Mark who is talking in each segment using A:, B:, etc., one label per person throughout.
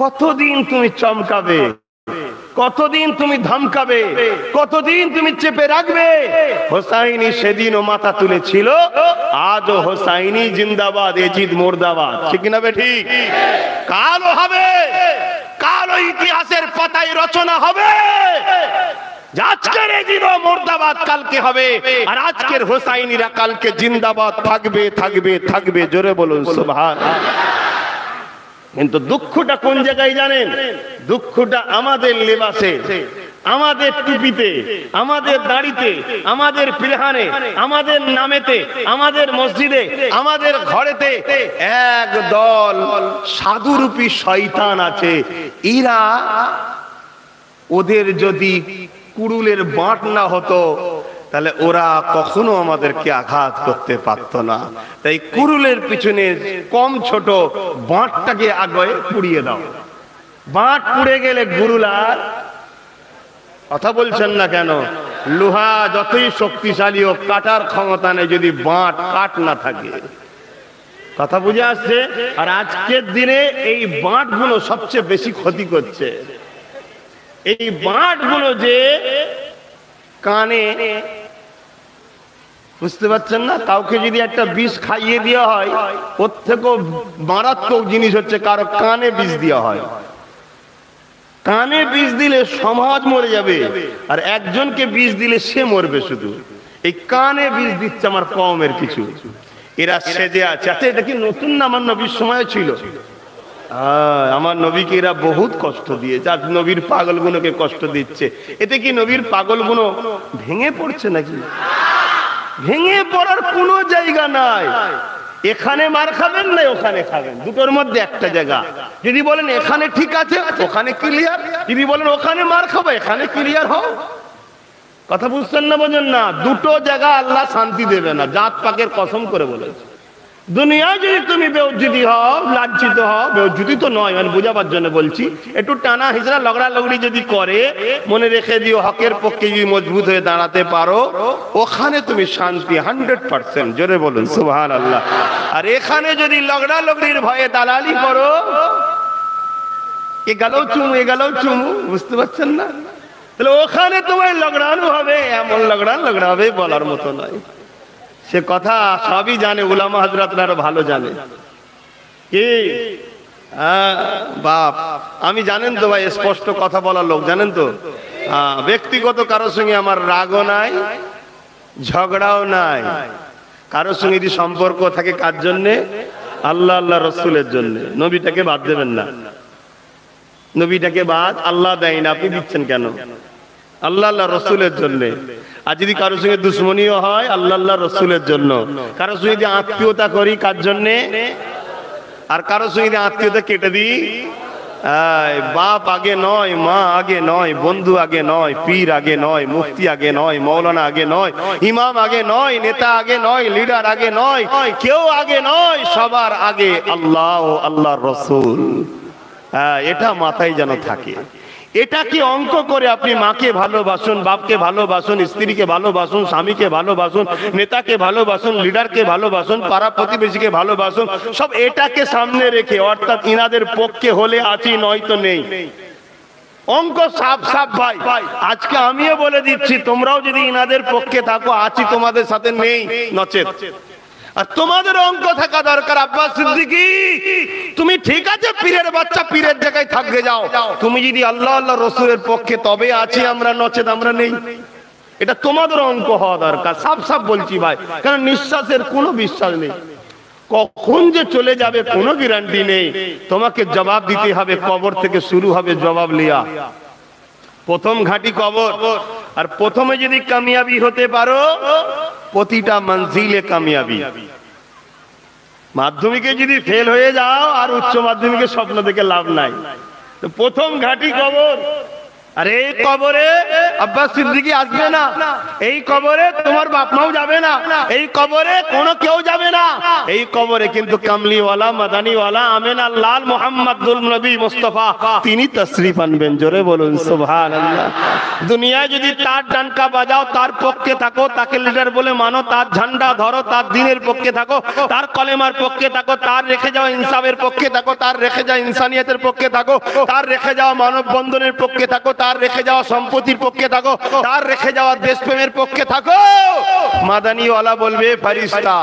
A: কতদিন তুমি চমকাবে, কতদিন তুমি ধমকাবে, কতদিন তুমি চেপে রাখবে? হোসাইনি সেদিনও মাথা তুলেছিল, আজও হোসাইনি জিন্দাবাদ, এজিদ মুর্দাবাদ। ঠিক না বেঠিক? কালও হবে, কালও ইতিহাসের পাতায় রচনা হবে। আজকের এজিদ মুর্দাবাদ কালকে হবে, আর আজকের হোসাইনিরা কালকে জিন্দাবাদ থাকবে থাকবে থাকবে। জোরে বলুন সুবহানাল্লাহ। কিন্তু দুঃখটা কোন জায়গায় জানেন? দুঃখটা আমাদের লেবাসে, আমাদের টুপিতে, আমাদের দাড়িতে, আমাদের পিরহানে, আমাদের নামেতে, আমাদের মসজিদে, আমাদের ঘরেতে এক দল সাধুরূপী শয়তান আছে। এরা, ওদের যদি কুড়ুলের বাঁট না হতো তাহলে ওরা কখনো আমাদেরকে আঘাত করতে পারত না। তাই কুড়ুলের পিছনে কম ছোট বাঁটটাকে আগে পুড়িয়ে দাও। বাঁট পুড়ে গেলে গুরুল আর কথা বলছেন না কেন? লোহা যতই শক্তিশালী হোক, কাটার ক্ষমতা নেই যদি বাঁট কাট না থাকে। কথা বুঝে আসছে? আর আজকের দিনে এই বাঁটগুলো সবচেয়ে বেশি ক্ষতি করছে। এই বাঁটগুলো যে কানে, বুঝতে পারছেন না, কাউকে যদি একটা বিষ খাইয়ে দেওয়া হয়, ওর থেকেও মারাত্মক জিনিস হচ্ছে কারো কানে বিষ দেওয়া হয়। কানে বিষ দিলে সমাজ মরে যাবে, আর একজনকে বিষ দিলে সে মরবে শুধু। এই কানে বিষ দিচ্ছে আমার কওমের কিছু। এরা সেজে আছে। আচ্ছা, এটা কি নতুন না? আমার নবীর সময় ছিল। আমার নবীকে এরা বহুত কষ্ট দিয়েছে, আর নবীর পাগলগুলোকে কষ্ট দিচ্ছে। এতে কি নবীর পাগলগুলো ভেঙে পড়ছে নাকি? ভেঙে পড়ার কোনো জায়গা নাই। এখানে মার খাবেন না ওখানে খাবেন, দুটোর মধ্যে একটা জায়গা। যদি বলেন এখানে ঠিক আছে, ওখানে ক্লিয়ার। যদি বলেন ওখানে মার খাবো, এখানে ক্লিয়ার হও। কথা বুঝছেন না? বোঝেন না? দুটো জায়গা আল্লাহ শান্তি দেবে না, জাত পাকের কসম করে বলেছে। দুনিয়ায় যদি তুমি বেউজ্জতি হও, লাজ্জিত হও, বেউজ্জতি তো নয়, মানে বোঝাবার জন্য বলছি, একটু টানা হিজড়া লগড়া লগড়ি যদি করে, মনে রেখে দিও হকের পক্ষে যদি মজবুত হয়ে দাঁড়াতে পারো, ওখানে তুমি শান্তি 100%। জোরে বলুন সুবহানাল্লাহ। আর এখানে যদি লগড়া লগড়ির ভয়ে দালালি করো, এ গেলেও চুমু, এ গেলেও চুমু, বুঝতে পারছেন না? তাহলে ওখানে তোমার লগড়ানো হবে, এমন লগড়া হবে বলার মতো নয়। সে কথা সবই জানে উলামা হযরতরা, আরো ভালো জানে। কি বাপ, আমি জানেন তো ভাই, স্পষ্ট কথা বলার লোক, জানেন তো। ব্যক্তিগত কারোর সঙ্গে আমার রাগও নাই, ঝগড়াও নাই। কারোর সঙ্গে যদি সম্পর্ক থাকে কার জন্যে? আল্লাহ আল্লাহ রসুলের জন্য। নবীটাকে বাদ দেবেন না। নবীটাকে বাদ আল্লাহ দেয় না, আপনি দিচ্ছেন কেন? আল্লাহ আল্লাহ রসুলের জন্য। আর যদি কারোর সঙ্গে দুশ্মনীও হয়, আল্লাহ আল্লাহ রসুলের জন্য। কারোর সঙ্গে যদি আত্মীয়তা করি, কার জন্যে? আর কারোর সঙ্গে যদি আত্মীয়তা কেটে দিই, বাপ আগে নয়, মা আগে নয়, বন্ধু আগে নয়, পীর আগে নয়, মুফতি আগে নয়, মৌলানা আগে নয়, ইমাম আগে নয়, নেতা আগে নয়, লিডার আগে নয়, কেউ আগে নয়, সবার আগে আল্লাহ ও আল্লাহর রসুল। এটা মাথায় যেন থাকে। এটা কি অঙ্ক করে আপনি মাকে ভালোবাসুন, বাপকে ভালোবাসুন, স্ত্রীকে ভালোবাসুন, স্বামীকে ভালোবাসুন, নেতাকে ভালোবাসুন, লিডারকে ভালোবাসুন, পাড়া প্রতিবেশীকে ভালোবাসুন, সব এটাকে সামনে রেখে, অর্থাৎ ইনাদের পক্ষে হলে আছি, নয়তো নেই। অঙ্ক সাফ সাফ ভাই। আজকে আমিও বলে দিচ্ছি, তোমরাও যদি ইনাদের পক্ষে থাকো, আছি তোমাদের সাথে, নেই নচেত। আর তোমাদের অঙ্ক থাকা দরকার। আব্বাস সিদ্দিকী, তুমি ঠিক আছে পীরের বাচ্চা, পীরের জায়গায় থাকতে যাও। তুমি যদি আল্লাহ আল্লাহ রসুলের পক্ষে, তবে আছি আমরা, নচেত আমরা নেই। এটা তোমাদের অঙ্ক হওয়া দরকার। সাফ সাফ বলছি ভাই, কারণ নিঃশ্বাসের কোনো বিশ্বাস নেই, কখন যে চলে যাবে কোনো গ্যারান্টি নেই। তোমাকে জবাব দিতে হবে, কবর থেকে শুরু হবে জবাব লিয়া। প্রথম ঘাঁটি কবর। আর প্রথমে যদি কামিয়াবি হতে পারো, প্রতিটা মঞ্জিলে কামিয়াবি। মাধ্যমিকে যদি ফেল হয়ে যাও, আর উচ্চ মাধ্যমিকে স্বপ্ন দেখে লাভ নাই। তো প্রথম ঘাঁটি কবর। আরে এই কবরে আব্বাস সিদ্দিকী আসবে না, এই কবরে তোমার বাপ মাও যাবে না, এই কবরে কোনো কেউ যাবে না। এই কবরে কিন্তু কামলিওয়ালা, মাদানিওয়ালা, আমিনা লাল মুহাম্মদুল নবী মুস্তাফা তিনি তশরিফ আনবেন। জোরে বলুন সুবহানাল্লাহ। দুনিয়ায় যদি তার ডানকা বাজাও, তার পক্ষে থাকো, তাকে লিডার বলে মানো, তার ঝান্ডা ধরো, তার দ্বীনের পক্ষে থাকো, তার কলেমার পক্ষে থাকো, তার রেখে যাওয়া ইনসাফের পক্ষে থাকো, তার রেখে যাওয়া ইনসানিয়তের পক্ষে থাকো, তার রেখে যাওয়া মানব বন্ধনের পক্ষে থাকো, তার রেখে যাওয়া সম্পত্তির পক্ষে থাকো, তার রেখে যাওয়া দেশপ্রেমের পক্ষে থাকো, মাদানিওয়ালা বলবে ফারিস্তা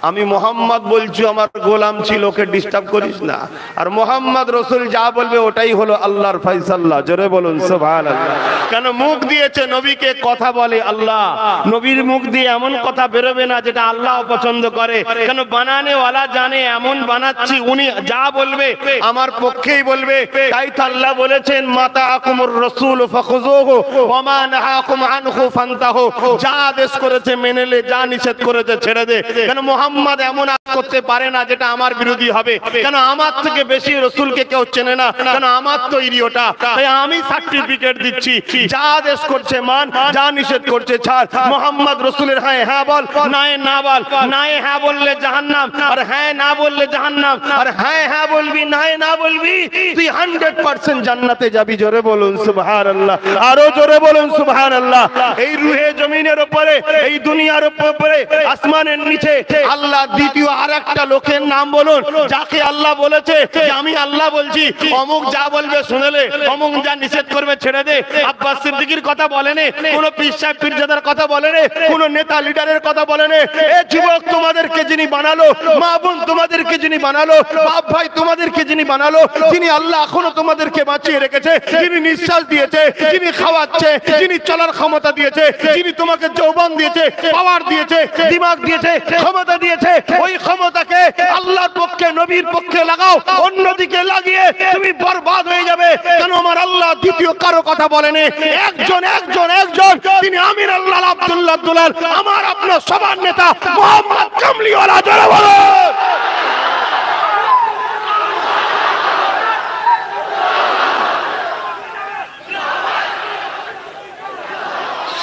A: আমি মোহাম্মদ বলছি, আমার গোলাম ছিল, ওকে ডিস্টার্ব করিস না। আর মোহাম্মদ রসুল যা বলবে ওটাই হলো আল্লাহর ফয়সালা। জোরে বলুন সুবহানাল্লাহ। কেন মুখ দিয়েছে নবীকে, কথা বলে আল্লাহ, নবীর মুখ দিয়ে এমন কথা বেরোবে না যেটা আল্লাহ পছন্দ করে। কেন বানানেওয়ালা জানে এমন বানাচ্ছি, উনি যা বলবে আমার পক্ষেই বলবে। তাই তো আল্লাহ বলেছেন মাতা আকুমুর রাসূল ফাখুযুহু ওয়া মা নাহাকুম আনহু ফান্তাহু, যা আদেশ করেছে মেনে নে, যা নিষেধ করেছে ছেড়ে দে। কেন মুহাম্মদ এমন করতে পারে না যেটা আমার বিরোধী হবে। কেন আমার থেকে বেশি রাসূলকে কেউ চেনে না, কেন আমার তৈরি ওটা। তাই আমি সার্টিফিকেট দিচ্ছি, যা আদেশ করছে মান, যা নিষেধ করছে ছাড়। মুহাম্মদ রাসূলের হ্যাঁ হ্যাঁ বল, নাই না বল। নাই হ্যাঁ বললে জাহান্নাম, আর হ্যাঁ না বললে জাহান্নাম। আর হ্যাঁ হ্যাঁ বলবি, নাই না বলবি, তুই 100% জান্নাতে যাবি। জোরে বলুন সুবহানাল্লাহ, আরো জোরে বলুন সুবহানাল্লাহ। এই রুহে জমিনের উপরে, এই দুনিয়ার উপরে, আসমানের নিচে আল্লাহ দ্বিতীয় আরেকটা লোকের নাম বলুন, যাকে আল্লাহ বলেছে যে আমি আল্লাহ বলছি, অমুক যা বলবে শুনেলে, অমুক যা নিষেধ করবে ছেড়ে দে। আব্বাস সিদ্দিকীর কথা বলেনে, কোন পীর সাহেব পীরজাদার কথা বলেনে, কোন নেতা লিডারের কথা বলেনে। এ যুবক তোমাদেরকে যিনি বানালো, মা বোন তোমাদেরকে যিনি বানালো, বাপ ভাই তোমাদেরকে যিনি বানালো, যিনি আল্লাহ এখনো তোমাদেরকে বাঁচিয়ে রেখেছে, যিনি নিঃশ্বাস দিয়েছে, যিনি খাওয়াচ্ছে, যিনি চলার ক্ষমতা দিয়েছে, যিনি তোমাকে যৌবন দিয়েছে, পাওয়ার দিয়েছে, দিমাগ দিয়েছে, ক্ষমতা দিয়েছে, ওই ক্ষমতাকে আল্লাহর পক্ষে, নবীর পক্ষে লাগাও। অন্যদিকে লাগিয়ে তুমি বরবাদ হয়ে যাবে। কেন আমার আল্লাহ দ্বিতীয় কারো কথা বলেনি, একজন একজন একজন, তিনি আমির আল্লাহ আব্দুল্লাহ দুলাল, আমার আপনার সবার নেতা মুহাম্মদ কামলিওয়ালা। জোরে বলুন।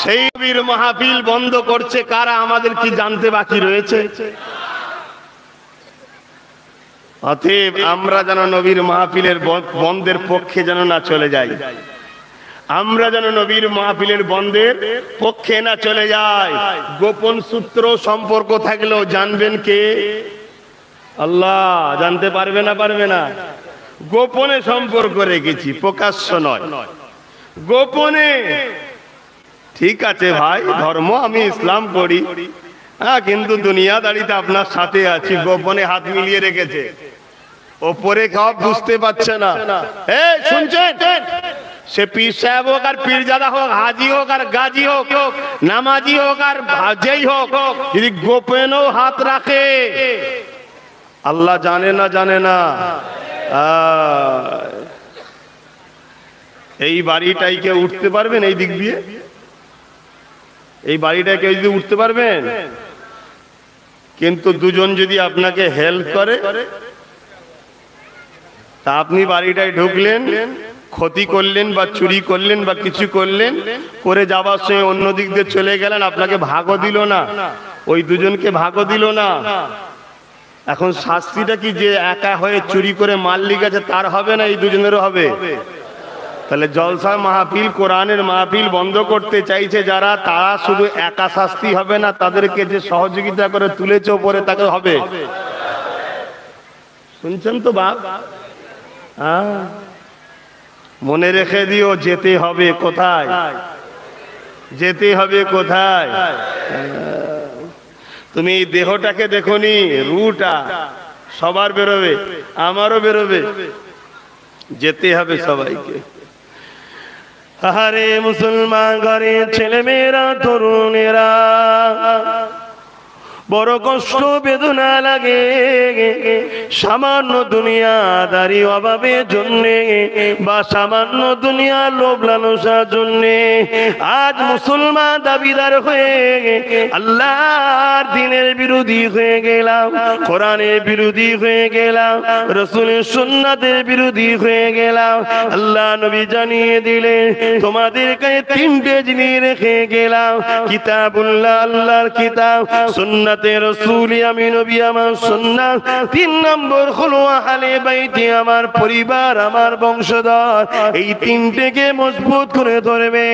A: সেই নবীর মাহফিল বন্ধ করছে কারা, আমাদের কি জানতে বাকি রয়েছে? অতএব আমরা যেন নবীর মাহফিলের বন্ধের পক্ষে যেন না চলে যাই, আমরা যেন নবীর মাহফিলের বন্ধের পক্ষে না চলে যাই। গোপন সূত্র সম্পর্ক থাকলেও জানবেন কে? আল্লাহ। জানতে পারবে না? পারবে না। গোপনে সম্পর্ক রেখেছি, প্রকাশ্য নয়, গোপনে। ঠিক আছে ভাই, ধর্ম আমি ইসলাম করি, হ্যাঁ, কিন্তু দুনিয়াদারিতে আপনার সাথে আছি, গোপনে হাত মিলিয়ে রেখেছে, ওপরে সব বুঝতে পারছে না। শুনছেন? সে পীর সাহেব হোক আর পীরজাদা হোক, হাজি হোক আর গাজী হোক, নামাজি হোক আর যেই হোক, যদি গোপনেও হাত রাখে, আল্লাহ জানে না? জানে না? এই বাড়িটাই কেউ উঠতে পারবেন এই দিক দিয়ে? এই বাড়িটায় কেউ যদি উঠতে পারবেন? কিন্তু দুজন যদি আপনাকে হেল্প করে, তা আপনি বাড়িটায় ঢুকলেন, ক্ষতি করলেন বা চুরি করলেন বা কিছু করলেন, করে যাবার সময় অন্য দিক দিয়ে চলে গেলেন, আপনাকে ভাগও দিল না, ওই দুজনকে ভাগও দিল না। এখন শাস্তিটা কি যে একা হয়ে চুরি করে মাল্লিক আছে তার হবে না, এই দুজনেরও হবে? তাহলে জলসা মাহফিল, কোরআনের মাহফিল বন্ধ করতে চাইছে যারা, তারা শুধু একা শাস্তি হবে না, তাদেরকে যে সহযোগিতা করে তুলেছে ওপরে তাকে হবে। শুনছেন তো বাপ? মনে রেখে দিও, যেতে হবে কোথায়? যেতে হবে কোথায়? তুমি এই দেহটাকে দেখোনি, রুটা সবার বেরোবে, আমারও বেরোবে, যেতে হবে সবাইকে। আরে মুসলমান ঘরে ছেলে মেয়েরা, তরুণেরা, বড় কষ্ট বেদনা লাগে সামান্য দুনিয়াদারি অভাবের জন্যে বা সামান্য দুনিয়া লোভ লালসার জন্যে আজ মুসলমান দাবিদার হয়ে আল্লাহর দ্বীনের বিরোধী হয়ে গেলাম, কোরআনের বিরোধী হয়ে গেলাম, রাসূলের সুন্নাতের বিরোধী হয়ে গেলাম। আল্লাহ নবী জানিয়ে দিলেন তোমাদেরকে তিনটে জিনিস রেখে গেলাম, কিতাবুল্লাহ আল্লাহর কিতাব, সুন্নাতে রাসূল আমি নবী আমার সুন্নাত, তিন নম্বর হলো আহলে বাইতি আমার পরিবার আমার বংশধর। এই তিনটেকে মজবুত করে ধরবে।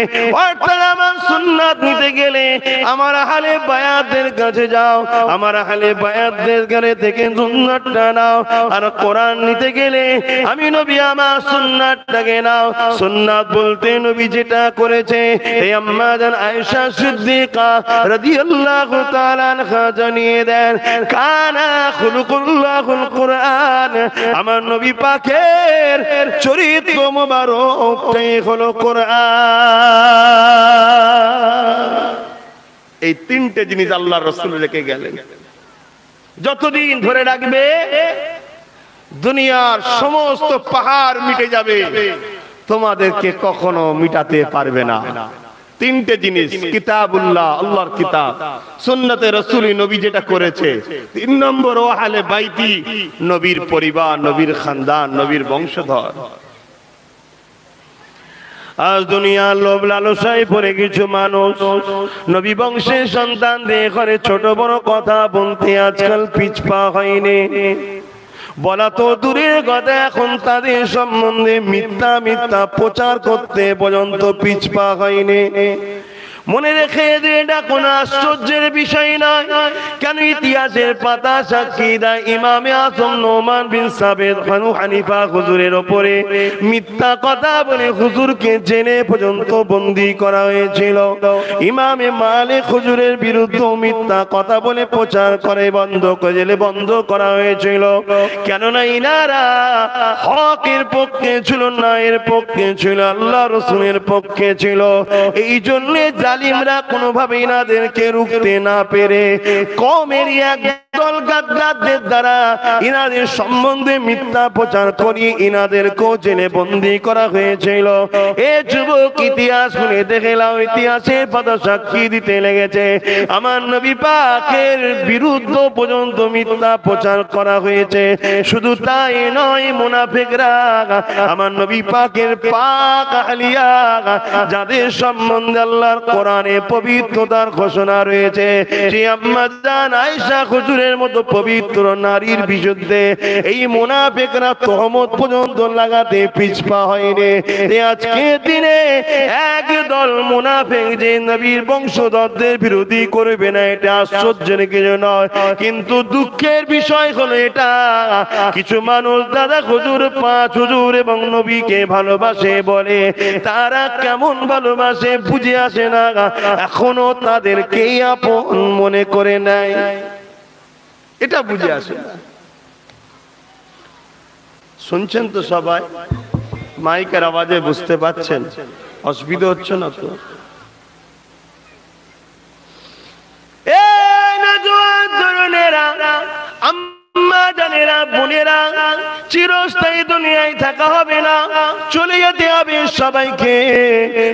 A: অর্থাৎ আমার সুন্নাত নিতে গেলে আমার আহলে বায়াতদের কাছে যাও, আমার আহলে বায়াতদের ঘরে থেকে সুন্নাতটা নাও। আর কোরআন নিতে গেলে আমি নবী আমার সুন্নাতটাকে নাও। সুন্নাত বলতে নবী যেটা করেছে এই আম্মা জান আয়েশা সিদ্দিকা রাদিয়াল্লাহু তাআলা আনহা জানিয়ে দেন কানা খুলুকুল্লাহুল কুরআন, আমার নবী পাকের চরিত্র মোবারকটাই হলো কোরআন। এই তিনটে জিনিস আল্লাহর রাসূল রেখে গেলেন। যতদিন ধরে রাখবে দুনিয়ার সমস্ত পাহাড় মিটে যাবে, তোমাদেরকে কখনো মিটাতে পারবে না। তিনটে জিনিস, কিতাবুল্লাহ আল্লাহর কিতাব, সুন্নতে রাসূল নবী যেটা করেছে, তিন নম্বর আহলে বাইতি নবীর পরিবার, নবীর খানদান, নবীর বংশধর। আজ দুনিয়ার লোভ লালসায় পড়ে কিছু মানুষ নবী বংশের সন্তানদের ঘরে ছোট বড় কথা বলতে আজকাল পিছপা হয়নি। বলা তো দূরের কথা, এখন তাদের সম্বন্ধে মিথ্যা মিথ্যা প্রচার করতে পর্যন্ত পিছপা হয়নি। মনে রেখে এটা কোনো আশ্চর্যের বিষয় নয়। কেন ইতিহাসের পাতা সাক্ষী দেয় ইমামে আজম নোমান বিন সাবেদ বানু হানিফা হুজুরের ওপরে মিথ্যা কথা বলে হুজুরকে জেনে পর্যন্ত বন্দী করা হয়েছিল। ইমামে মালিক হুজুরের বিরুদ্ধে মিথ্যা কথা বলে প্রচার করে বন্ধ করা হয়েছিল। কেননা ইনারা হকের পক্ষে ছিল না, এর পক্ষে ছিল, আল্লাহ রাসূলের পক্ষে ছিল। এই জন্য জালিমরা কোনোভাবে ইনাদেরকে রুখতে না পেরে কওমের একদল গাদ্দারদের দ্বারা ইনাদের সম্বন্ধে মিথ্যা প্রচার করিয়ে ইনাদেরকেও জেলে বন্দী করা হয়েছিল। এ যুবক ইতিহাস শুনে দেখে নাও, ইতিহাসের পাতা সাক্ষী দিতে লেগেছে আমার নবী পাকের বিরুদ্ধ পর্যন্ত মিথ্যা প্রচার করা হয়েছে। শুধু তাই নয়, মুনাফিকরা আমার নবী পাকের পাক আহলিয়া যাদের সম্বন্ধে আল্লাহর কোরআনে পবিত্রতার ঘোষণা রয়েছে, সেই আম্মা জান আয়েশা হুজুরের মতো পবিত্র নারীর বিরুদ্ধে এই মুনাফিকরা তহমত পর্যন্ত লাগাতে পিছপা হয়নি। আজকে দিনে একদল মুনাফিক যে নবীর বংশধরদের বিরোধী করবে না, এটা আশ্চর্যের কিছু নয়। কিন্তু দুঃখের বিষয় হলো এটা, কিছু মানুষ দাদা হুজুর, পাঁচ হুজুর এবং নবীকে ভালোবাসে বলে, তারা কেমন ভালোবাসে বুঝে আসে না, এখনো তাদেরকেই আপন মনে করে নেয়, এটা বুঝে আসে না। শুনছেন তো সবাই? মাইকের আওয়াজে বুঝতে পাচ্ছেন? অসুবিধা হচ্ছে না তো? এই না জওয়ান তরুণেরা, আম্মা জানেরা, বোনেরা, চিরস্থায়ী দুনিয়ায় থাকা হবে না, চলে যেতে হবে সবাইকে।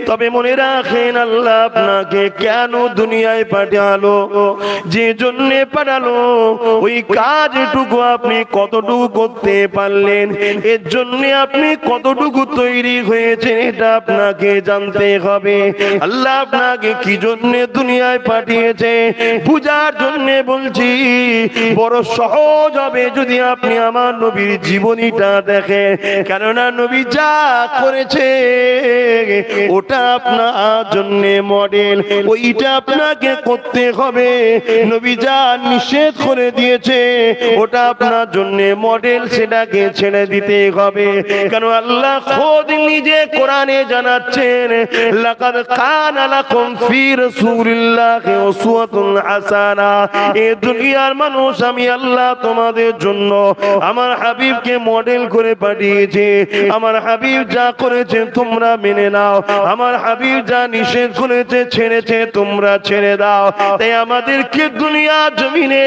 A: তবে মনে রাখেন আল্লাহ আপনাকে কেন দুনিয়ায় পাঠালো, যে জন্য পাঠালো ওই কাজটুকু আপনি কতটুকু করতে পারলেন, এর জন্য আপনি কতটুকু তৈরি হয়েছেন, এটা আপনাকে জানতে হবে। আল্লাহ আপনাকে কি জন্য দুনিয়ায় পাঠিয়েছে বুঝার জন্য বলছি। বড় সহজ হবে যদি আপনি আমার নবীর জীবনীটা দেখেন, কেননা নবী যা করেছে ওটা আপনার জন্য মডেল, ওইটা আপনাকে করতে হবে। নবী যা নিষেধ করে দিয়েছে ওটা আপনার জন্য মডেল, সেটাকে ছেড়ে দিতে হবে। কেন আল্লাহ খোদ নিজে কোরআনে জানাচ্ছেন, লাকাদ কানা লাকুম ফি রাসূলিল্লাহি উসওয়াতুন হাসানা। এই দুনিয়ার মানুষ, আমি আল্লাহ তোমাদের জন্য আমার হাবিবকে মডেল করে পাঠিয়েছে। আমার হাবিব হাবিব যা করেছে তোমরা মেনে নাও, আমার হাবিব যা নিষেধ করেছে ছেড়েছে তোমরা ছেড়ে দাও। তাই আমাদেরকে দুনিয়া জমিনে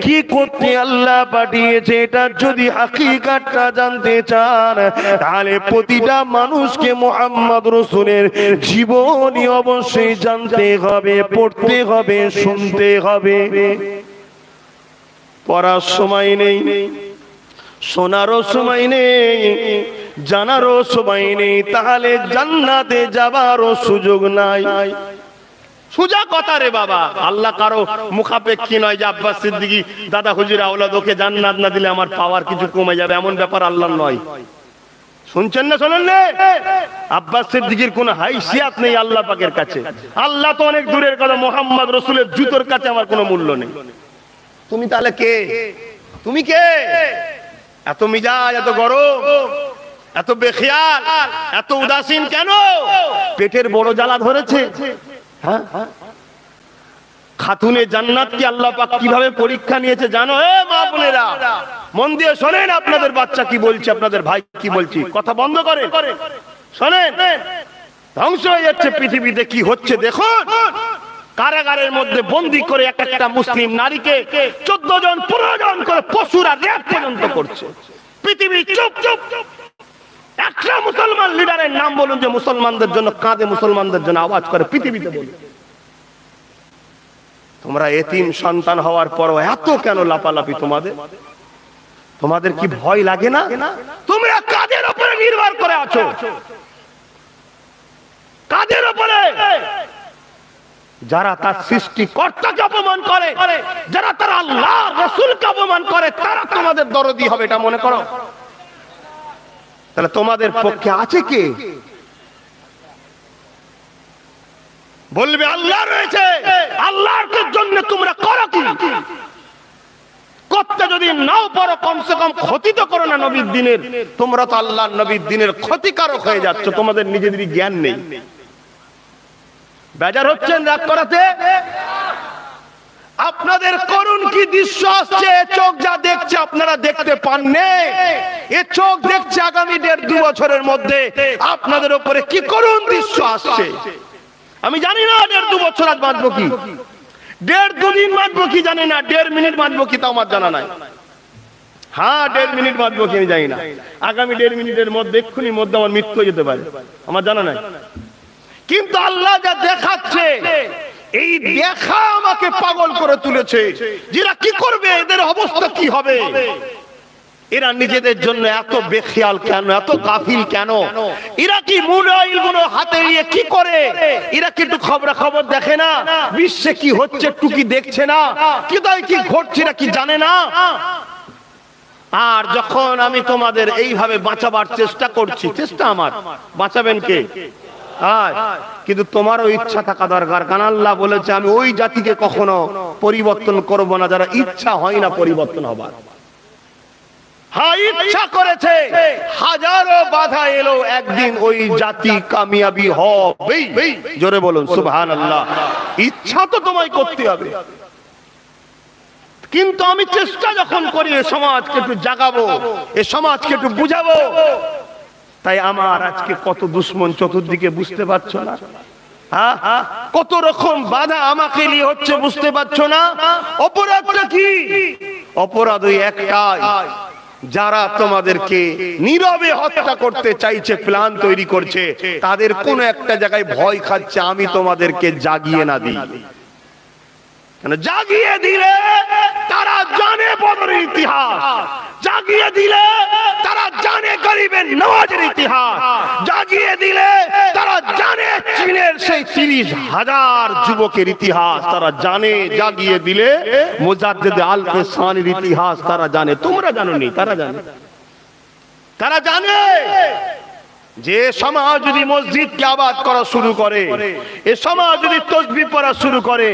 A: কি করতে আল্লাহ পাঠিয়েছে, এটা যদি হাকিকাতটা জানতে চান তাহলে প্রতিটা মানুষকে মুহাম্মদ রাসূলের জীবনী অবশ্যই জানতে হবে, পড়তে হবে, শুনতে হবে। পড়ার সময় নেই, শোনারও সময় নেই, জানারও সময় নেই, তাহলে জান্নাতে যাবারও সুযোগ নাই। সোজা কথা রে বাবা, আল্লাহ কারো মুখাপেক্ষী নয় যে আব্বাস সিদ্দিকী দাদা হুজুর আওলাদ ওকে জান্নাত না দিলে আমার পাওয়ার কিছু কমে যাবে, এমন ব্যাপার আল্লাহ নয়। শুনছেন না শোনেন না? আব্বাস সিদ্দিকীর কোনো হাইসিয়াত নেই আল্লাহ পাকের কাছে। আল্লাহ তো অনেক দূরের কথা, মুহাম্মদ রাসূলের জুতোর কাছে আমার কোনো মূল্য নেই। তুমি তাহলে কে? তুমি কে? এত মিজাজ, এত গরম, এত বেখিয়াল, এত উদাসীন কেন? পেটের বড় জ্বালা ধরেছে? হ্যাঁ, খাতুনে জান্নাত কি আল্লাহ পাক কিভাবে পরীক্ষা নিয়েছে জানো? এ মা বোনেরা মন দিয়ে শোনেন, আপনাদের বাচ্চা কি বলছে, আপনাদের ভাই কি বলছি, কথা বন্ধ করেন, শোনেন। ধ্বংস হয়ে যাচ্ছে পৃথিবীতে, কি হচ্ছে দেখুন। কারাগারের মধ্যে বন্দী করে এক একটা মুসলিম নারীকে 14 জন 15 জন করে পশুরা রেপ পর্যন্ত করছে। পৃথিবী চুপ চুপ। একটা মুসলমান লিডারের নাম বলুন যে মুসলমানদের জন্য কাঁদে, মুসলমানদের জন্য আওয়াজ করে, পৃথিবীতে বলুন। তোমরা এতিম সন্তান হওয়ার পরও এত কেন লাপালাপি? তোমাদের কি ভয় লাগে না? তোমরা কাদের উপরে নির্ভর করে আছো? কাদের উপরে? যারা তার সৃষ্টিকর্তাকে অপমান করে, যারা তার আল্লাহ রাসূলকে অপমান করে, তারা তোমাদের দরদি হবে, এটা মনে করো। তাহলে তোমাদের পক্ষে আছে কে? বলবে আল্লাহ রয়েছে, আল্লাহর জন্য তোমরা করো কি? করতে যদি নাও পারো কমসে কম ক্ষতি তো করো না নবীর দিনের। তোমরা তো আল্লাহর নবীর দিনের ক্ষতিকারক হয়ে যাচ্ছ, তোমাদের নিজেদেরই জ্ঞান নেই। বেজার হচ্ছেন রাগ করাতে? আপনাদের করুন কি দৃশ্য আসছে, চোখ যা দেখছে আপনারা দেখতে পাননি। এ চোখ দেখছে আগামী 1.5-2 বছরের মধ্যে আপনাদের উপরে কি করুন দৃশ্য আসছে। আমি জানি না 1.5-2 বছর আজ বাঁচবো কি, 1.5-2 দিন বাঁচবো কি জানি না, 1.5 মিনিট বাঁচবো কি তাও আমার জানা নাই। হ্যাঁ 1.5 মিনিট বাঁচবো কি আমি জানি না, আগামী 1.5 মিনিটের মধ্যে এক্ষুনি মধ্যে আমার মৃত্যু হয়ে যেতে পারে, আমার জানা নাই। কিন্তু আল্লাহ যা দেখাচ্ছে, এই দেখা আমাকে পাগল করে তুলেছে। যারা কি করবে, এদের অবস্থা কি হবে? এরা নিজেদের জন্য এত বেখিয়াল কেন, এত গাফিল কেন? এরা কি মোবাইল গুলো হাতে নিয়ে কি করে? এরা কি একটু খবর দেখে না? বিশ্বে কি হচ্ছে একটু কি দেখছে না? কোথায় কি ঘটছে এরা কি জানে না? আর যখন আমি তোমাদের এইভাবে বাঁচাবার চেষ্টা করছি, চেষ্টা আমার, বাঁচাবেন কে? কিন্তু তোমারও ইচ্ছা থাকা দরকার, কারণ আল্লাহ বলেছে আমি ওই জাতিকে কখনো পরিবর্তন করব না যারা ইচ্ছা হয় না পরিবর্তন হবার। হ্যাঁ ইচ্ছা করেছে, হাজারো বাধা এলো, একদিন ওই জাতি কামিয়াবি হবে। জোরে বলুন সুবহানাল্লাহ। ইচ্ছা তো তোমায় করতে হবে, কিন্তু আমি চেষ্টা যখন করি এ সমাজকে একটু জাগাবো, এ সমাজকে একটু বুঝাবো, তাই আমার আজকে কত দুশ্মন চতুর্দিকে বুঝতে পারছো না? কত রকম বাধা আমাকে নিয়ে হচ্ছে বুঝতে পারছো না? অপরাধটা কি? অপরাধ ওই একটাই, যারা তোমাদেরকে নীরবে হত্যা করতে চাইছে, প্ল্যান তৈরি করছে, তাদের কোন একটা জায়গায় ভয় খাচ্ছে আমি তোমাদেরকে জাগিয়ে না দিই। জাগিয়ে দিলে তারা জানে বদরের ইতিহাস, জাগিয়ে দিলে তারা জানে গরিবের নওয়াজের ইতিহাস, জাগিয়ে দিলে তারা জানে চীনের সেই 30,000 যুবকের ইতিহাস তারা জানে, জাগিয়ে দিলে মুজাদ্দিদ আল-ফিসানির ইতিহাস তারা জানে। তোমরা জানোনি, তারা জানে। তারা জানে যে সমাজ যদি মসজিদকে আবাদ করা শুরু করে, এ সমাজ যদি তাসবিহ পড়া শুরু করে,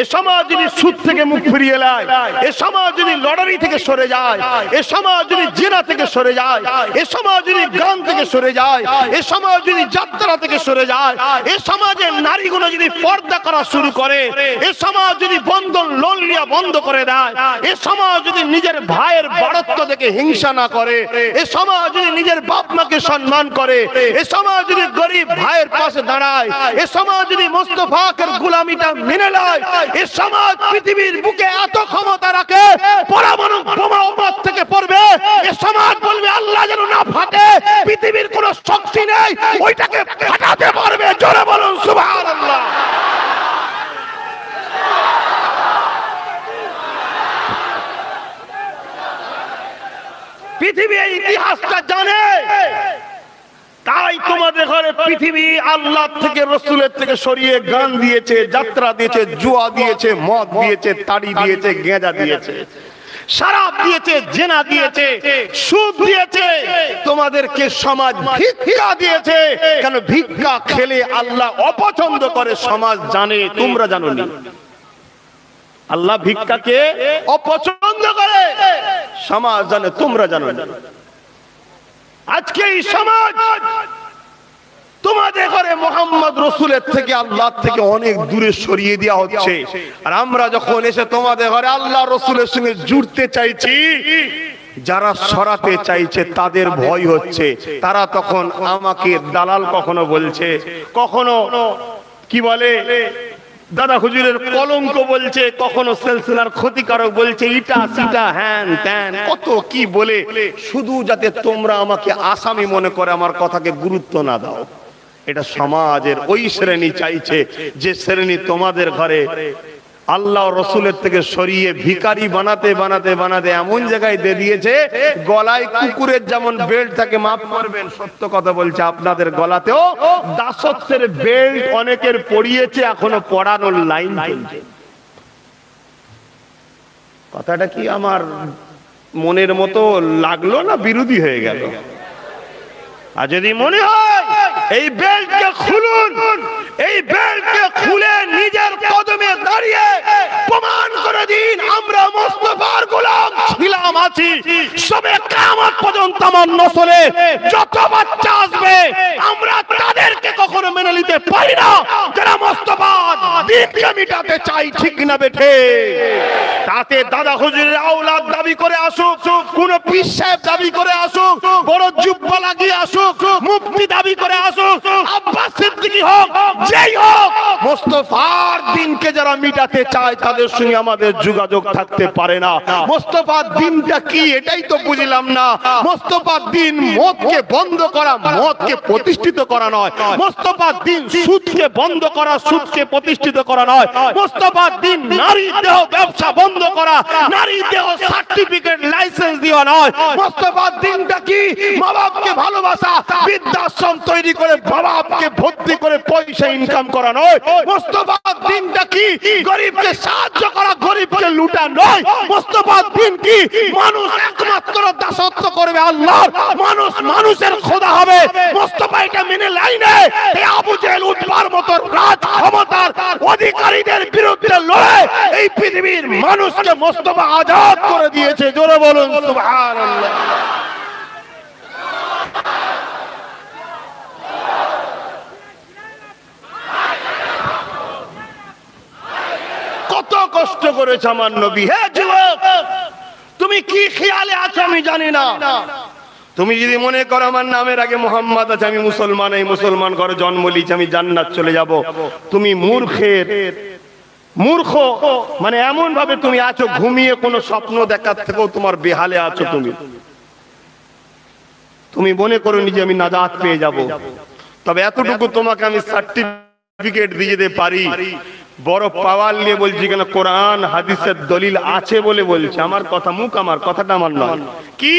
A: এ সমাজ যদি সুদ থেকে মুখ ফিরিয়ে নেয়, এ সমাজ যদি লটারি থেকে সরে যায়, এ সমাজ যদি জিনা থেকে সরে যায়, এ সমাজ যদি গান থেকে সরে যায়, এ সমাজ যদি যাত্রা থেকে সরে যায়, এ সমাজের নারীগুলো যদি পর্দা করা শুরু করে, এ সমাজ যদি বন্ধন লোন লিয়া বন্ধ করে দেয়, এ সমাজ যদি নিজের ভাইয়ের বড়ত্ব দেখে হিংসা না করে, এ সমাজ যদি নিজের বাপ মাকে সম্মান করে, এ সমাজ যদি গরিব ভাইয়ের পাশে দাঁড়ায়, এ সমাজ যদি মোস্তফাকের গোলামিটা মেনে নেয়, এ সমাজ পৃথিবীর বুকে এত ক্ষমতা রাখে পরমাণু বোমা উপর থেকে পড়বে, এ সমাজ বলবে আল্লাহ যেন না ফাটে, পৃথিবীর কোনো শক্তি নেই ওইটাকে ফাটাতে পারবে। জোরে বলুন সুবহানাল্লাহ। পৃথিবী এই ইতিহাসটা জানে, তাই তোমাদের ঘরে পৃথিবী আল্লাহ থেকে রসুলের থেকে সরিয়ে গান দিয়েছে, যাত্রা দিয়েছে, জুয়া দিয়েছে, মদ দিয়েছে, তাড়ি দিয়েছে, গেঁজা দিয়েছে, শরাব দিয়েছে, জেনা দিয়েছে, সুদ দিয়েছে, তোমাদেরকে সমাজ ভিক্ষা দিয়েছে। কেন ভিক্ষা খেলে আল্লাহ অপছন্দ করে সমাজ জানে, তোমরা জানো না। আল্লাহ ভিক্ষাকে অপছন্দ করে সমাজ জানে, তোমরা জানো না। আজকে এই সমাজ তোমাদের ঘরে মোহাম্মদ রসুলের থেকে আল্লাহ থেকে অনেক দূরে সরিয়ে দেওয়া হচ্ছে, আর আমরা যখন এসে তোমাদের ঘরে আল্লাহ রসুলের সঙ্গে জুড়তে চাইছি, যারা সরাতে চাইছে তাদের ভয় হচ্ছে। তারা তখন আমাকে দালাল কখনো বলছে, কখনো কি বলে দাদা হুজুরের কলঙ্ক বলছে, কখনো সিলসিলার ক্ষতিকারক বলছে, ইটা সিটা হ্যান ত্যান কত কি বলে, শুধু যাতে তোমরা আমাকে আসামি মনে করে আমার কথাকে গুরুত্ব না দাও। এটা সমাজের ওই শ্রেণী চাইছে যে শ্রেণী তোমাদের ঘরে আল্লাহ রসুলের থেকে সরিয়ে ভিখারি বানাতে বানাতে বানাতে এমন জায়গায় দিয়ে দিয়েছে, গলায় কুকুরের যেমন বেল্ট থাকে, মাফ করবেন সত্য কথা বলছে, আপনাদের গলাতেও দাসত্বের বেল্ট অনেকের পড়িয়েছে, এখনো পড়ানোর লাইন চলছে। কথাটা কি আমার মনের মতো লাগলো না বিরোধী হয়ে গেল? আর যদি মনে হয় এই বেল্টকে খুলুন, এই বেল্টকে খুলে নিজের কদমে দাঁড়িয়ে প্রমাণ করে দিন আমরা মুস্তাফার গোলাম ছিলাম, আছি। সবে কিয়ামত পর্যন্ত আমার নসলে যত বাচ্চা আসবে আমরা তাদেরকে কখনো মেনে নিতে পারি না যারা মুস্তাফার দ্বীনকে মিটাতে চাই, ঠিক না বেঠে? তাতে দাদা হুজুরের আওলাদ দাবি করে আসুক, কোন পীর সাহেব দাবি করে আসুক, বড় জুব্বা লাগিয়ে আসুক, মুফতি দাবি করে আসুক, আব্বাস সিদ্দিকী হোক, যেই হোক, মুস্তাফার দ্বীনকে যারা মিটাতে চায় তাদের সঙ্গে আমাদের যোগাযোগ থাকতে পারে না। মুস্তাফার দ্বীনটা কি এটাই তো বুঝলাম না। মুস্তাফার দ্বীন মদকে বন্ধ করা, মদকে প্রতিষ্ঠিত করা নয়। মুস্তাফার দ্বীন সুদকে বন্ধ করা, সুদকে প্রতিষ্ঠিত করা নয়। মুস্তাফার দ্বীন নারী দেহ ব্যবসা বন্ধ করা, নারী দেহ সার্টিফিকেট লাইসেন্স দেওয়া নয়। মুস্তাফার দ্বীনটা কি? মা বাপকে ভালোবাসা, বৃদ্ধাশ্রম তৈরি করে বাবা বাপকে ভর্তি করে পয়সা ইনকাম করা নয়। মুস্তাফার দ্বীনটা কি? গরিবকে সাহায্য করা, গরিবকে লুটা নয়। মুস্তাফার দ্বীন কি? মানুষ একমাত্র দাসত্ব করবে আল্লাহর, মানুষ মানুষের খোদা হবে। মুস্তাফা এটা মেনে লাইনে এই আবু জেহেল উঠবার মতো রাজ ক্ষমতার অধিকারীদের বিরুদ্ধে লড়ে এই পৃথিবীর মানুষকে মুস্তাফা আজাদ করে দিয়েছে। জোরে বলুন সুবহানাল্লাহ। কত কষ্ট করেছে আমার নবী। হে যুবক, তুমি কি খেয়ালে আছো আমি জানি না। তুমি যদি মনে করো আমার নামের আগে মোহাম্মদ আছে, আমি মুসলমান, এই মুসলমান ঘরে জন্ম নিয়েছি, আমি জান্নাত চলে যাব, তুমি মূর্খ। মানে এমন ভাবে তুমি আছো, ঘুমিয়ে কোনো স্বপ্ন দেখার থেকেও তোমার বেহালে আছো। তুমি মনে করো নিজে আমি নাজাত পেয়ে যাব। তবে এতটুকু তোমাকে আমি সার্টিফিকেট দিয়ে যেতে পারি, বড় পাওয়ার নিয়ে বলছি কেন, কোরআন হাদিসের দলিল আছে বলে বলছি। আমার কথা মুখ, আমার কথাটা আমার নয়। কি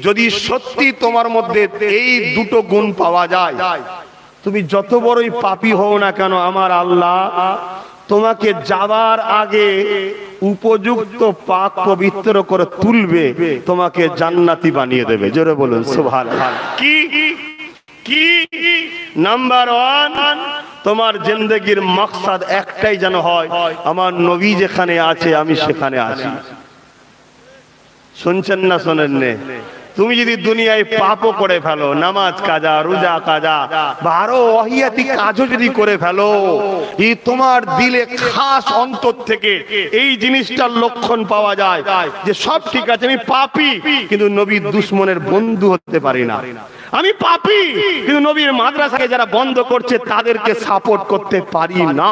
A: যদি সত্যি তোমার মধ্যে এই দুটো গুণ পাওয়া যায়, তুমি যত বড়ই পাপী হও না কেন, আমার আল্লাহ তোমাকে যাবার আগে উপযুক্ত পাক পবিত্র করে তুলবে, তোমাকে জান্নাতি বানিয়ে দেবে। জোরে বলুন সুবহানাল্লাহ। কি কি নাম্বার 1, তোমার জিন্দেগির মাকসাদ একটাই যেন হয়, আমার নবী যেখানে আছে আমি সেখানে আছি। শুনছেন না শোনেন নে? তুমি যদি দুনিয়ায় পাপও করে ফেলো, নামাজ কাজা, রোজা কাজা বা আরো ওয়াহিয়াতি কাজও যদি করে ফেলো, এই তোমার দিলে খাস অন্তর থেকে এই জিনিসটার লক্ষণ পাওয়া যায় যে সব ঠিক আছে, আমি পাপী কিন্তু নবীর দুশমনের বন্ধু হতে পারি না। আমি পাপী কিন্তু নবীর মাদ্রাসাকে যারা বন্ধ করছে তাদেরকে সাপোর্ট করতে পারি না।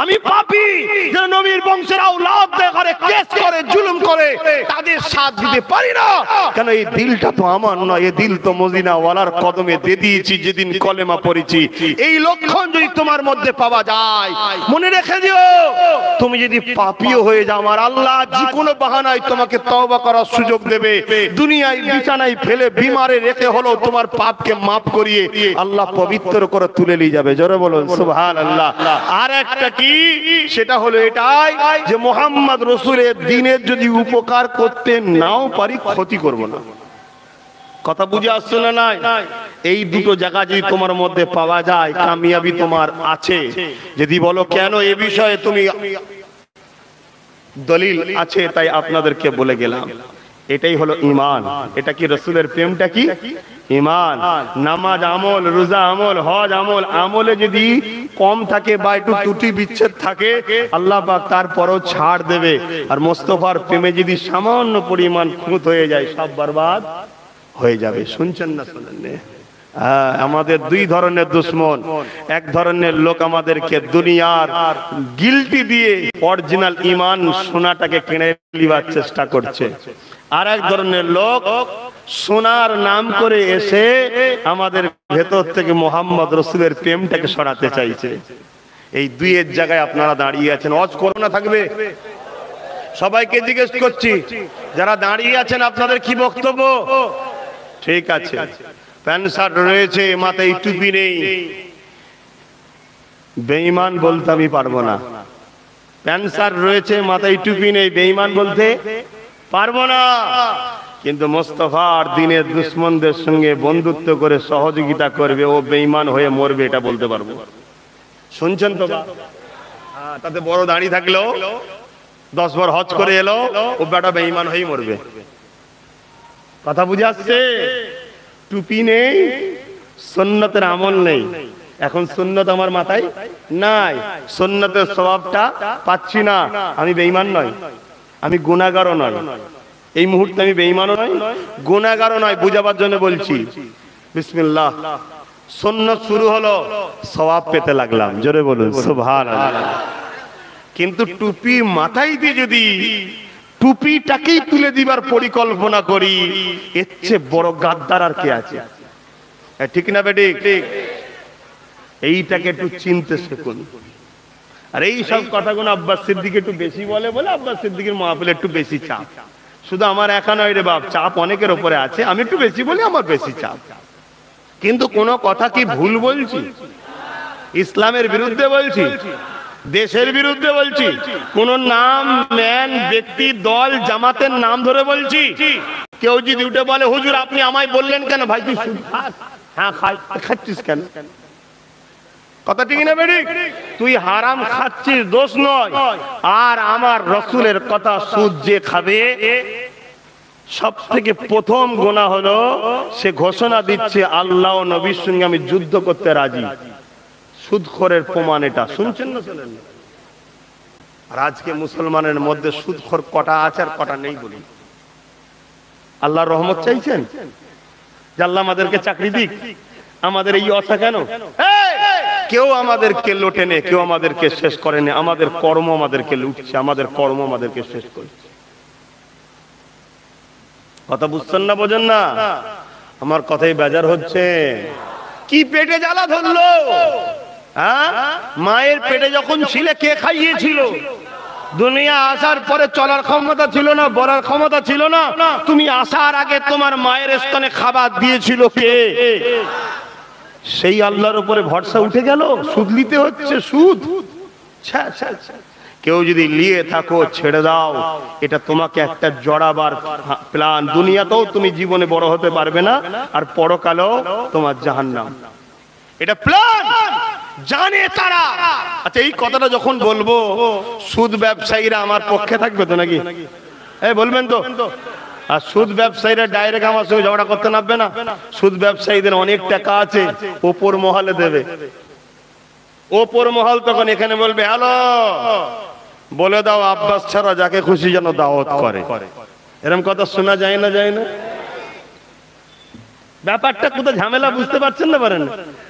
A: আমি পাপী যারা নবীর বংশের আওলাদ করে কেস করে জুলুম করে তাদের সাথ দিতে পারি না। কেন? এই দিলটা তো আমার নয়, এই দিল তো মদিনা ওয়ালার কদমে দিয়ে দিয়েছি যেদিন কলেমা পড়েছি। এই লক্ষণ যদি তোমার মধ্যে পাওয়া যায়, মনে রেখে দিও, তুমি যদি পাপীও হয়ে যাও, আমার আল্লাহ যে কোনো বাহানায় তোমাকে তওবা করার সুযোগ দেবে। দুনিয়ায় বিছানায় ফেলে বিমারে রেখে হলো তোমার পাপকে মাফ করিয়ে আল্লাহ পবিত্র করে তুলে নিয়ে যাবে। জোরে বলুন সুবহানাল্লাহ। আর একটা কি, সেটা হলো এটাই যে মুহাম্মদ রাসূলের দ্বীনের যদি উপকার করতে নাও পারি, ক্ষতি করব না। কথা বুঝে আসছে না? নাই এই দুটো জায়গা যদি তোমার মধ্যে পাওয়া যায়, কামিয়াবি তোমার আছে। যদি বলো কেন এ বিষয়ে তুমি দলিল আছে, তাই আপনাদেরকে বলে গেলাম। এটাই হলো ঈমান। এটা কি রাসূলের প্রেমটা কি? ঈমান। নামাজ আমল, রোজা আমল, হজ আমল, আমলে যদি কম থাকে বা একটু ত্রুটি বিচ্ছেদ থাকে, আল্লাহ পাক তারপরও ছাড় দেবে। আর মোস্তফার প্রেমে যদি সামান্য পরিমাণ খুঁত হয়ে যায়, সব বরবাদ হয়ে যাবে। শুনছেন না শোনেন? আমাদের দুই ধরনের দুশ্মন। এক ধরনের লোক আমাদেরকে দুনিয়ার গিলটি দিয়ে অরিজিনাল ঈমান সোনাটাকে কিনে নেবার চেষ্টা করছে। আর এক ধরনের লোক সোনার নাম করে এসে আমাদের ভেতর থেকে মুহাম্মদ রাসূলের প্রেমটাকে সরাতে চাইছে। এই দুইয়ের জায়গায় আপনারা দাঁড়িয়ে আছেন। ওয়াজ করোনা থাকবে, সবাইকে জিজ্ঞেস করছি, যারা দাঁড়িয়ে আছেন আপনাদের কি বক্তব্য? ঠিক আছে, প্যান্ট শার্ট রয়েছে, মাথায় টুপি নেই, বেঈমান বলতে আমি পারবো না। প্যান্ট শার্ট রয়েছে, মাথায় টুপি নেই, বেঈমান বলতে পারবো না। কিন্তু মুস্তাফার দ্বীনের দুশমনদের সঙ্গে বন্ধুত্ব করে সহযোগিতা করবে, ও বেঈমান হয়ে মরবে, এটা বলতে পারবো। শুনছেন তো? তাতে বড় দাড়ি থাকলেও 10 বার হজ করে এলো, ও বেটা বেঈমান হয়ে মরবে। কথা বুঝে আসছে? টুপি নেই, সুন্নতের আমল নেই। এখন সুন্নত আমার মাথায় নাই, সুন্নতের সওয়াবটা পাচ্ছি না। আমি বেঈমান নয়, আমি গুনাহগারও নয়। এই মুহূর্তে আমি বেঈমানও নয়, গুনাহগারও নয়, বুঝাবার জন্য বলছি। বিসমিল্লাহ, সুন্নত শুরু হলো, সওয়াব পেতে লাগলাম। জোরে বলুন সুবহানাল্লাহ। কিন্তু টুপি মাথায় দিয়ে যদি টুপিটাকেই তুলে দিবার পরিকল্পনা করি, এর চেয়ে বড় গাদ্দার আর কে আছে? ঠিক না বেটি? এইটাকে একটু চিনতে শিখুন। আর এই সব কথাগুলো আব্বাস সিদ্দিক একটু বেশি বলে বলে আব্বাস সিদ্দিকের মাহফিলে একটু বেশি চাপ। শুধু আমার একা নয় রে বাপ, চাপ অনেকের উপরে আছে। আমি একটু বেশি বলি, আমার বেশি চাপ। কিন্তু কোন কথা কি ভুল বলছি? ইসলামের বিরুদ্ধে বলছি? দেশের বিরুদ্ধে বলছি? কোন নাম, ম্যান, ব্যক্তি, দল, জামাতের নাম ধরে বলছি? কেউ যদি উঠে বলে হুজুর আপনি আমায় বললেন কেন? ভাই তুই সুদ খাস? হ্যাঁ খাচ্ছিস কেন? কথা ঠিক না বেটি? তুই হারাম খাচ্ছিস, দোষ নয়। আর আমার রাসূলের কথা, সুদ যে খাবে সব থেকে প্রথম গুনাহ হলো সে ঘোষণা দিচ্ছে আল্লাহ ও নবীর সঙ্গে আমি যুদ্ধ করতে রাজি। সুদখোরের প্রমাণ এটা। শুনছেন না শোনেন? আর আজকে মুসলমানের মধ্যে সুদখোর কটা আছে আর কটা নেই বলি। আল্লাহর রহমত চাইছেন যে আল্লাহ আমাদেরকে চাকরি দিক, আমাদের এই অসা কেন? কেউ আমাদেরকে লোটে নে, কেউ আমাদেরকে শেষ করে নে। আমাদের কর্ম আমাদেরকে লুটছে, আমাদের কর্ম আমাদেরকে শেষ করছে। কথা বুঝছেন না? বোঝেন না? আমার কথাই বেজার হচ্ছে। কি পেটে জ্বালা ধরলো? মায়ের পেটে যখন ছিলে কে খাইয়েছিল? দুনিয়া আসার পরে চলার ক্ষমতা ছিল না, বলার ক্ষমতা ছিল না। তুমি আসার আগে তোমার মায়ের স্তনে খাবার দিয়েছিল কে? সেই আল্লাহর উপরে ভরসা উঠে গেল, সুদ নিতে হচ্ছে, সুদ। কেউ যদি নিয়ে থাকো ছেড়ে দাও, এটা তোমাকে একটা জড়াবার প্ল্যান। দুনিয়াতেও তুমি জীবনে বড় হতে পারবে না, আর পরকালেও তোমার জাহান্নাম। এটা প্ল্যান জানে তারা। আচ্ছা, এই কথাটা যখন বলবো, সুদ ব্যবসায়ীরা আমার পক্ষে থাকবে তো নাকি? এই বলবেন তো? আর সুদ ব্যবসায়ীরা ডাইরেক্ট আমার সঙ্গে ঝগড়া করতে নামবে না। সুদ ব্যবসায়ীদের অনেক টাকা আছে, ওপর মহলে দেবে। ওপর মহল তখন এখানে বলবে, হ্যালো, বলে দাও আব্বাস ছাড়া যাকে খুশি যেন দাওয়াত করে। এরকম কথা শোনা যায় না? যায় না? ব্যাপারটা কোথায় ঝামেলা বুঝতে পারছেন না? পারেন?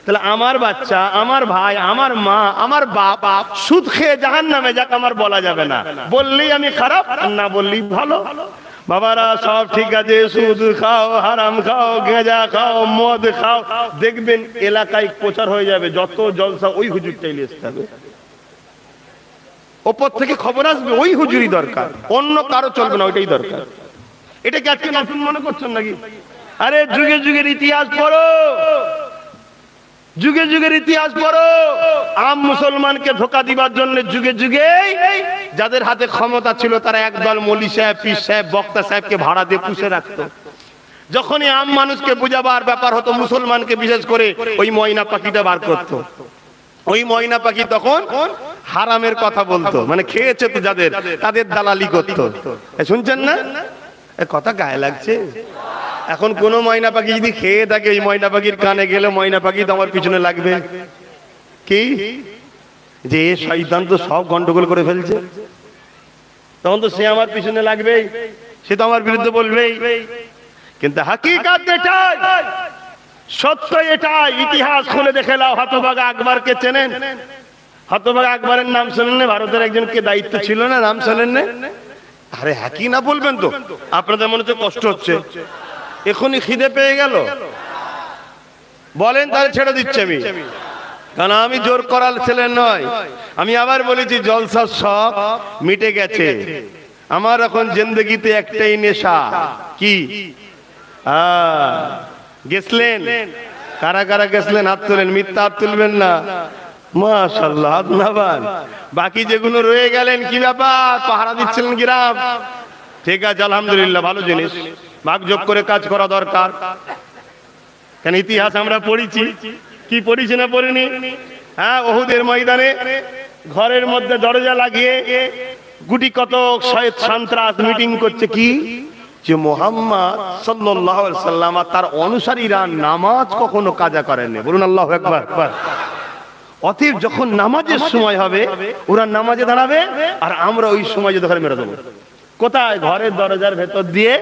A: তাহলে আমার বাচ্চা, আমার ভাই, আমার মা, আমার বাপ সুদ খেয়ে জাহান্নামে যাক, আমার বলা যাবে না। বললেই আমি খারাপ, আর না বললেই ভালো। বাবারা সব ঠিক আছে, সুদ খাও, হারাম খাও, গেঁজা খাও, মদ খাও, দেখবেন এলাকায় প্রচার হয়ে যাবে। যত জলসা ওই হুজুরটাই নিয়ে আসতে হবে, ওপর থেকে খবর আসবে ওই হুজুরই দরকার, অন্য কারো চলবে না, ওইটাই দরকার। এটা কি আজকে নতুন মনে করছেন নাকি? আরে যুগে যুগের ইতিহাস পড়ো, যুগে যুগের ইতিহাস পড়ো। আম মুসলমানকে ধোঁকা দিবার জন্য যুগে যুগে যাদের হাতে ক্ষমতা ছিল, তারা একদল মৌলী সাহেব, পীর সাহেব, বক্তা সাহেবকে ভাড়া দিয়ে পুষে রাখতো। যখনই আম মানুষকে বুঝাবার ব্যাপার হতো, মুসলমানকে বিশেষ করে, ওই ময়না পাখিটা বার করতো। ওই ময়না পাখি তখন হারামের কথা বলতো, মানে খেয়েছে তো যাদের, তাদের দালালি করতো। শুনছেন না? কথা গায়ে লাগছে। এখন কোন ময়না পাখি যদি খেয়ে থাকে, ওই ময়না পাখির কানে গেলে ময়না পাখি তো আমার পিছনে লাগবে কি, যে শয়তান তো সব গন্ডগোল করে ফেলছে, তখন তো সে আমার পিছনে লাগবেই, সে তো আমার বিরুদ্ধে বলবেই। কিন্তু হাকিকত এটাই, সত্য এটাই। ইতিহাস খুলে দেখে নাও, হতভাগা আকবরকে চেনেন? হতভাগা আকবরের নাম শোনেন? ভারতের একজন কে দায়িত্ব ছিল না, নাম শোনেন? আরে হ্যাঁ কি না বলবেন তো? আপনাদের মনে হচ্ছে কষ্ট হচ্ছে, এখনই খিদে পেয়ে গেল, বলেন তাহলে ছেড়ে দিচ্ছি আমি, কারণ আমি জোর করার ছেলে নয়। আমি আবার বলেছি, জলসার শখ মিটে গেছে, আমার এখন জিন্দগিতে একটাই নেশা। কি? গেছলেন? কারা কারা গেছলেন? হাত তোলেন, মিথ্যা হাত তুলবেন না। মাশাআল্লাহ, হাত নামান। বাকি যেগুলো রয়ে গেলেন, কি ব্যাপার? পাহারা দিচ্ছিলেন গ্রাম? ঠিক আছে, আলহামদুলিল্লাহ, ভালো জিনিস। ভাগযোগ করে কাজ করা দরকার। কেন ইতিহাস আমরা পড়েছি, কি পড়েছি না পড়িনি? হ্যাঁ, ওহুদের ময়দানে ঘরের মধ্যে দরজা লাগিয়ে গুটি কত সন্ত্রাস মিটিং করছে। কি? যে মুহাম্মদ সাল্লাল্লাহু আলাইহি ওয়াসাল্লাম আর তার অনুসারীরা নামাজ কখনো কাজা করেননি। বলুন আল্লাহু আকবার। অতএব যখন নামাজের সময় হবে, ওরা নামাজে দাঁড়াবে, আর আমরা ওই সময় যে ধরে মেরে দেবো। কোথায়? ঘরের দরজার ভেতর দিয়ে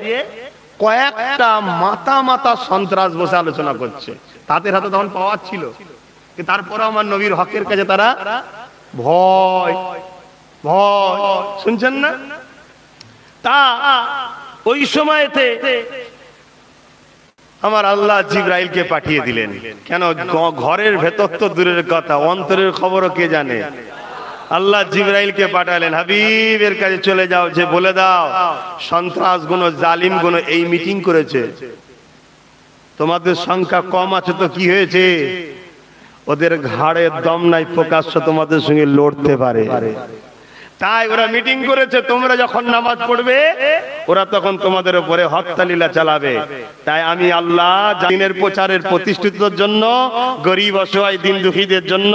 A: কয়েকটা মাথা মাথা সন্ত্রাস বসে আলোচনা করছে। তাদের হাতে তখন পাওয়ার ছিল, তারপরে আমার নবীর হকের কাছে তারা ভয় ভয়, শুনছেন না? তা ওই সময়তে আমার আল্লাহ জিবরাইলকে পাঠিয়ে দিলেন। কেন? ঘরের ভেতর তো দূরের কথা, অন্তরের খবরও কে জানে? আল্লাহ জিবরাইলকে পাঠালেন, হাবিবের কাছে চলে যাও, যে বলে দাও সন্ত্রাস গুণ, জালিম গুণ এই মিটিং করেছে, তোমাদের সংখ্যা কম আছে তো কি হয়েছে? ওদের ঘাড়ে দম নাই, প্রকাশ্য তোমাদের সঙ্গে লড়তে পারে, তাই ওরা মিটিং করেছে। তোমরা যখন নামাজ পড়বে, ওরা তখন তোমাদের উপরে হত্যা লীলা চালাবে। তাই আমি আল্লাহ দ্বীনের প্রচারের প্রতিষ্ঠিতর জন্য, গরিব অসহায় দিন দুঃখীদের জন্য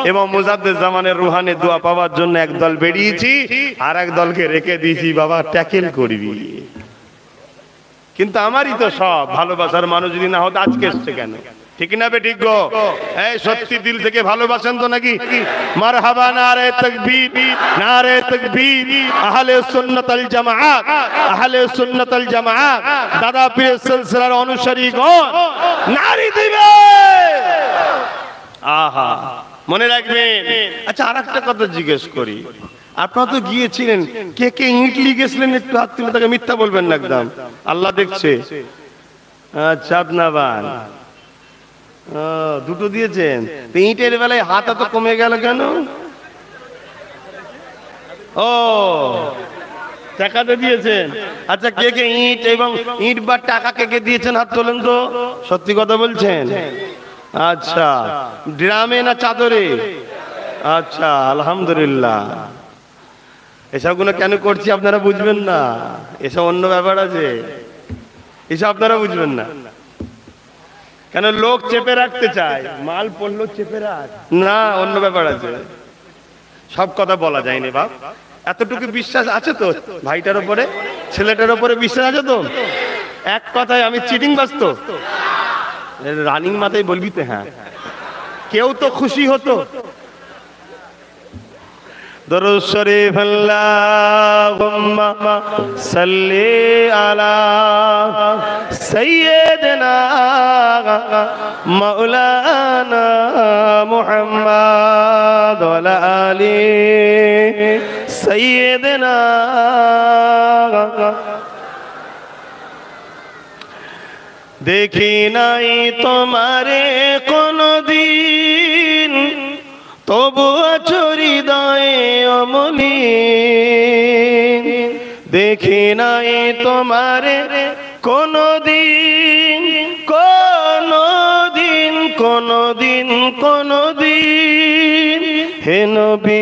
A: এবং মুজাদ্দেদ জামানের রুহানি দোয়া পাওয়ার জন্য একদল বেরিয়েছি, আর এক দলকে রেখে দিয়েছি, বাবা ট্যাকেল করবি। কিন্তু আমারই তো সব ভালোবাসার মানুষ যদি না হতো আজকে এসছে কেন? ঠিক না বে? ঠিক গো? এই সত্যি দিল থেকে ভালোবাসেন তো নাকি? মারহাবা, নারে তাকবীর, নারে তাকবীর। আহলে সুন্নাত ওয়াল জামাআত, আহলে সুন্নাত ওয়াল জামাআত দাদা পীরের সিলসিলার অনুসারীগণ নারী দিবে। আহা, মনে রাখবেন। আচ্ছা, আরেকটা কথা জিজ্ঞেস করি, আপনারা তো গিয়েছিলেন, কে কে ইটলি গেছিলেন? একটু হাত তুলে, তাকে মিথ্যা বলবেন না একদম, আল্লাহ দেখছে। চাঁদনাবান দুটো দিয়েছেন, ইটের বেলায় হাত এত কমে গেল কেন? ও, টাকাতে দিয়েছেন। আচ্ছা, কে কে ইট এবং ইট বা টাকা কে কে দিয়েছেন? হাত তোলেন তো, সত্যি কথা বলছেন? আচ্ছা, ড্রামে না চাদরে? আচ্ছা, আলহামদুলিল্লাহ। এসবগুলো কেন করছি আপনারা বুঝবেন না, এসব অন্য ব্যাপার আছে, এসব আপনারা বুঝবেন না। কেন লোক চেপে রাখতে চায়, মাল পড়লো চেপে রাখ না, অন্য ব্যাপার আছে। সব কথা বলা যায়নি বাপ। এতটুকু বিশ্বাস আছে তো ভাইটার উপরে, ছেলেটার উপরে বিশ্বাস আছে তো? এক কথায় আমি চিটিং বাস্ত রানিং মাথায় বলবি তো, হ্যাঁ কেউ তো খুশি হতো। দরুদ শরীফ আল্লাহুম্মা সাল্লি আলা সাইয়্যিদিনা মাওলানা মুহাম্মদ ওয়া আলা আলি সাইয়্যিদিনা। দেখি নাই তোমারে কোনদিন, তবু আছো হৃদয়ে অমলিন। দেখি নাই তোমারে কোনদিন, কোনদিন, কোনদিন, কোনদিন। হে নবী,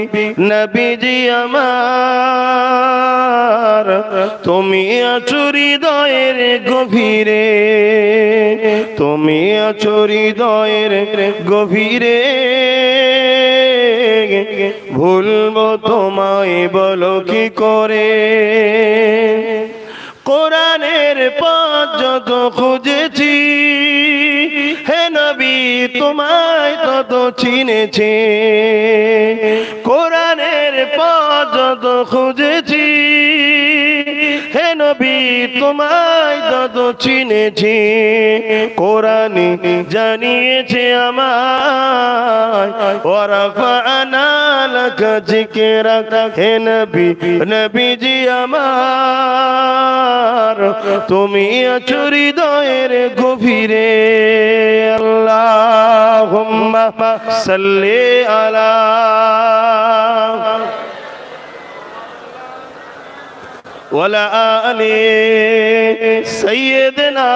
A: নবীজি আমার, তুমি আছো হৃদয়ের গভীরে, তুমি আছো হৃদয়ের গভীরে। ভুলবো তোমায় বলো কি করে? কোরআনের পথ যত খুঁজেছি, হে নবী তোমায় তত চিনেছি। কোরআনের পথ যত খুঁজেছি, হে নবী তোমায় তত চিনেছি। কোরআন জানিয়েছে আমায়, ওয়া রাফা'না লাকা যিকরাক। হে নবী, নবীজি আমার, তুমি আছো হৃদয়ের গভীরে। আল্লাহুম্মা সাল্লি আলা ওয়া আলা আলি সাইয়্যিদিনা।